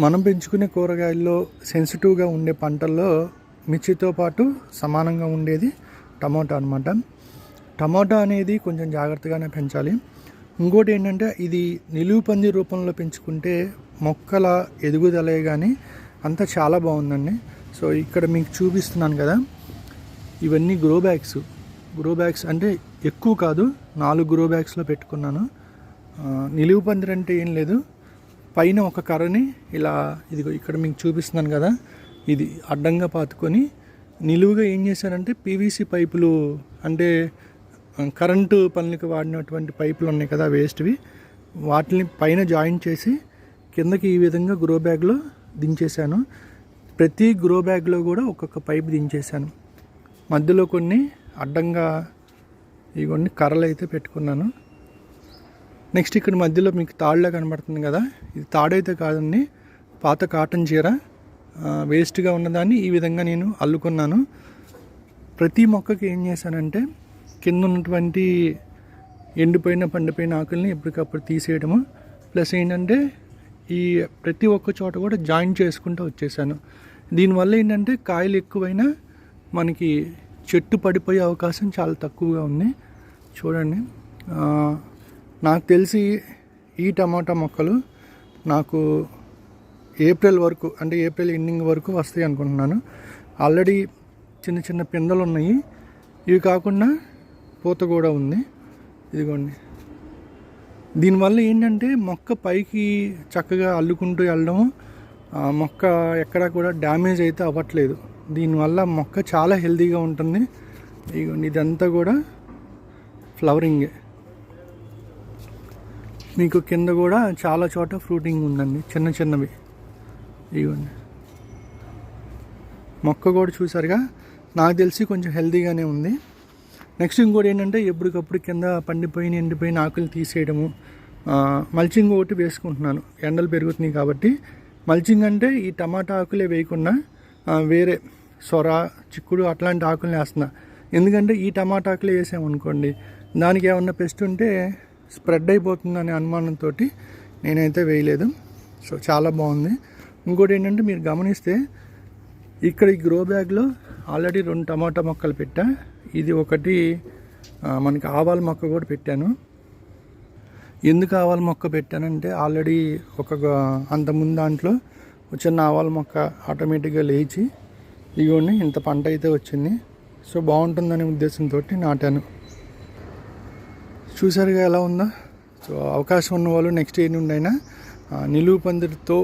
మనం పెంచుకునే కూరగాయల్లో సెన్సిటివ్గా ఉండే పంటల్లో మిర్చితో పాటు సమానంగా ఉండేది టమోటా అనమాట. టమోటా అనేది కొంచెం జాగ్రత్తగానే పెంచాలి. ఇంకోటి ఏంటంటే ఇది నిలువు పంది రూపంలో పెంచుకుంటే మొక్కల ఎదుగుదలే కానీ అంతా చాలా బాగుందండి. సో ఇక్కడ మీకు చూపిస్తున్నాను కదా, ఇవన్నీ గ్రో బ్యాగ్స్ అంటే ఎక్కువ కాదు, 4 గ్రో బ్యాగ్స్లో పెట్టుకున్నాను. నిలువు పందిరి అంటే ఏం లేదు, పైన ఒక కర్రని ఇలా ఇదిగో ఇక్కడ మీకు చూపిస్తున్నాను కదా, ఇది అడ్డంగా పాతుకొని నిలువుగా ఏం చేశానంటే పీవీసీ పైపులు అంటే కరెంటు పనులకు వాడినటువంటి పైపులు ఉన్నాయి కదా వేస్ట్వి, వాటిని పైన జాయింట్ చేసి కిందకి ఈ విధంగా గ్రో బ్యాగ్లో దించేశాను. ప్రతి గ్రో బ్యాగ్లో కూడా ఒక్కొక్క పైపు దించేశాను. మధ్యలో కొన్ని అడ్డంగా ఇవన్నీ కర్రలు అయితే పెట్టుకున్నాను. నెక్స్ట్ ఇక్కడ మధ్యలో మీకు తాడులా కనబడుతుంది కదా, ఇది తాడైతే కాదండి, పాత కాటన్ చీర వేస్ట్గా ఉన్నదాన్ని ఈ విధంగా నేను అల్లుకున్నాను. ప్రతి మొక్కకి ఏం చేశానంటే కింద ఉన్నటువంటి ఎండిపోయిన పండిపోయిన ఆకుల్ని ఎప్పటికప్పుడు తీసేయడము, ప్లస్ ఏంటంటే ఈ ప్రతి ఒక్క చోట కూడా జాయింట్ చేసుకుంటూ వచ్చేసాను. దీనివల్ల ఏంటంటే కాయలు ఎక్కువైనా మనకి చెట్టు పడిపోయే అవకాశం చాలా తక్కువగా ఉంది. చూడండి, నాకు తెలిసి ఈ టమాటా మొక్కలు నాకు ఏప్రిల్ వరకు అంటే ఏప్రిల్ ఎండింగ్ వరకు వస్తాయి అనుకుంటున్నాను. ఆల్రెడీ చిన్న చిన్న పిందెలు ఉన్నాయి, ఇవి కాకుండా పూత కూడా ఉంది. ఇదిగోండి, దీనివల్ల ఏంటంటే మొక్క పైకి చక్కగా అల్లుకుంటూ వెళ్ళడం, మొక్క ఎక్కడా కూడా డ్యామేజ్ అయితే అవ్వట్లేదు. దీనివల్ల మొక్క చాలా హెల్తీగా ఉంటుంది. ఇదిగోండి, ఇదంతా కూడా ఫ్లవరింగే. మీకు కింద కూడా చాలా చోట ఫ్రూటింగ్ ఉందండి, చిన్న చిన్నవి. ఇదిగోండి, మొక్క కూడా చూసారుగా, నాకు తెలిసి కొంచెం హెల్తీగానే ఉంది. నెక్స్ట్ ఇంకోటి ఏంటంటే ఎప్పటికప్పుడు కింద పండిపోయిన ఎండిపోయిన ఆకులు తీసేయడము, మల్చింగ్ ఒకటి వేసుకుంటున్నాను. ఎండలు పెరుగుతున్నాయి కాబట్టి మల్చింగ్ అంటే ఈ టమాటా ఆకులే వేయకుండా వేరే సొర, చిక్కుడు అట్లాంటి ఆకుల్ని వేస్తున్నా. ఎందుకంటే ఈ టమాటా ఆకులే వేసామనుకోండి దానికి ఏమన్నా పెస్ట్ ఉంటే స్ప్రెడ్ అయిపోతుందనే అనుమానంతో నేనైతే వేయలేదు. సో చాలా బాగుంది. ఇంకోటి ఏంటంటే మీరు గమనిస్తే ఇక్కడ ఈ గ్రో బ్యాగ్లో ఆల్రెడీ 2 టమాటా మొక్కలు పెట్టా. ఇది ఒకటి మనకి ఆవాల మొక్క కూడా పెట్టాను. ఎందుకు ఆవాల మొక్క పెట్టానంటే ఆల్రెడీ అంతకుముందు దాంట్లో చిన్న ఆవాల మొక్క ఆటోమేటిక్గా లేచి ఇగోండి ఇంత పంట అయితే వచ్చింది. సో బాగుంటుందనే ఉద్దేశంతో నాటాను. చూసారుగా ఎలా ఉందో. సో అవకాశం ఉన్న వాళ్ళు నెక్స్ట్ ఏ నుండి అయినా నిలువు పందిరితో